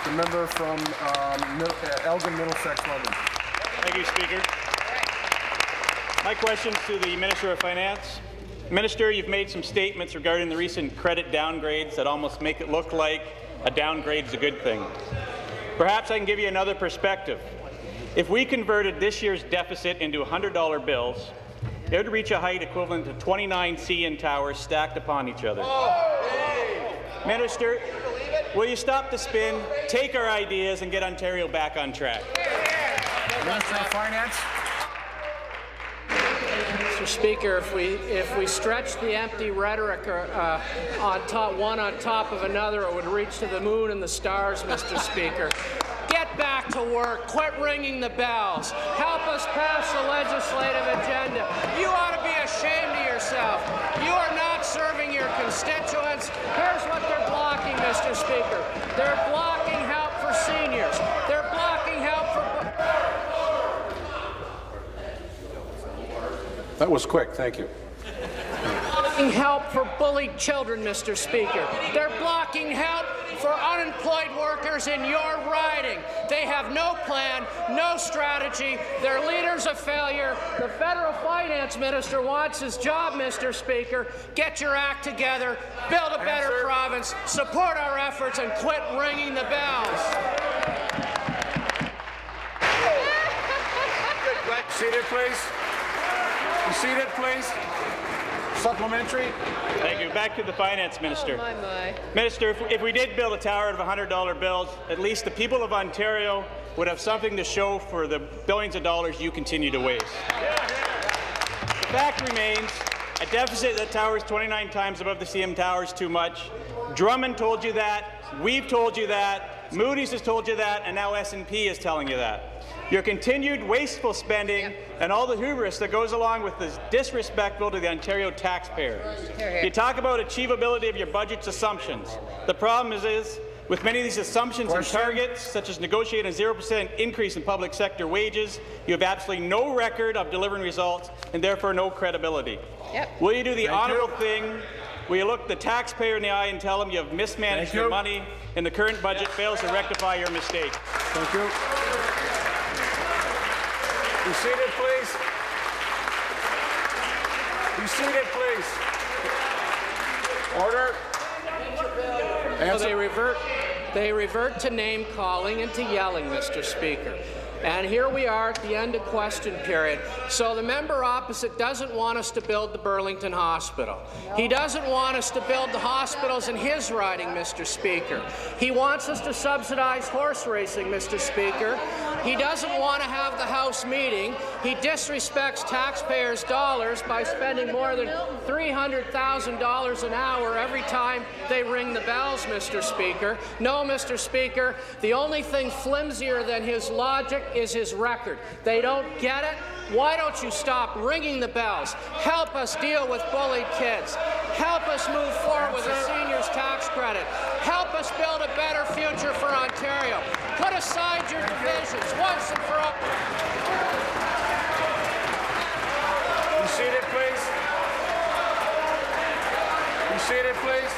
The member from Elgin, Middlesex, London. Thank you, Speaker. My question is to the Minister of Finance. Minister, you've made some statements regarding the recent credit downgrades that almost make it look like a downgrade is a good thing. Perhaps I can give you another perspective. If we converted this year's deficit into $100 bills, it would reach a height equivalent to 29 CN towers stacked upon each other. Minister, will you stop the spin, take our ideas, and get Ontario back on track? Minister of Finance. Mr. Speaker, if we stretch the empty rhetoric one on top of another, it would reach to the moon and the stars, Mr. Speaker. Get back to work. Quit ringing the bells. Help us pass the legislative agenda. You ought to be ashamed of yourself. You are not serving your constituents. Here's what they're blocking, Mr. Speaker. They're blocking help for seniors. They're blocking help for... That was quick. Thank you. Blocking help for bullied children, Mr. Speaker. They're blocking help for unemployed workers in your riding. They have no plan, no strategy. They're leaders of failure. The federal finance minister wants his job, Mr. Speaker. Get your act together, build a better province, support our efforts, and quit ringing the bells. Seated, please. Be seated, please. Supplementary. Thank you. Back to the Finance Minister. Oh, my. Minister, if we did build a tower of $100 bills, at least the people of Ontario would have something to show for the billions of dollars you continue to waste. The fact remains, a deficit that towers 29 times above the CN Tower is too much. Drummond told you that. We've told you that. Moody's has told you that, and now S&P is telling you that. Your continued wasteful spending and all the hubris that goes along with this disrespectful to the Ontario taxpayer. You talk about achievability of your budget's assumptions. The problem is with many of these assumptions and targets, such as negotiating a 0% increase in public sector wages, you have absolutely no record of delivering results and therefore no credibility. Will you do the honourable thing? Will you look the taxpayer in the eye and tell them you have mismanaged your money and the current budget fails to rectify your mistake? Thank you. Be seated, please. Be seated, please. Order. So they revert to name calling and to yelling, Mr. Speaker. And here we are at the end of question period. So the member opposite doesn't want us to build the Burlington Hospital. He doesn't want us to build the hospitals in his riding, Mr. Speaker. He wants us to subsidize horse racing, Mr. Speaker. He doesn't want to have the House meeting. He disrespects taxpayers' dollars by spending more than $300,000 an hour every time they ring the bells, Mr. Speaker. No, Mr. Speaker, the only thing flimsier than his logic is his record. They don't get it. Why don't you stop ringing the bells? Help us deal with bullied kids. Help us move forward with the seniors' tax credit. Help us build a better future for Ontario. Put aside your divisions once and for all. Be seated, please. Be seated, please.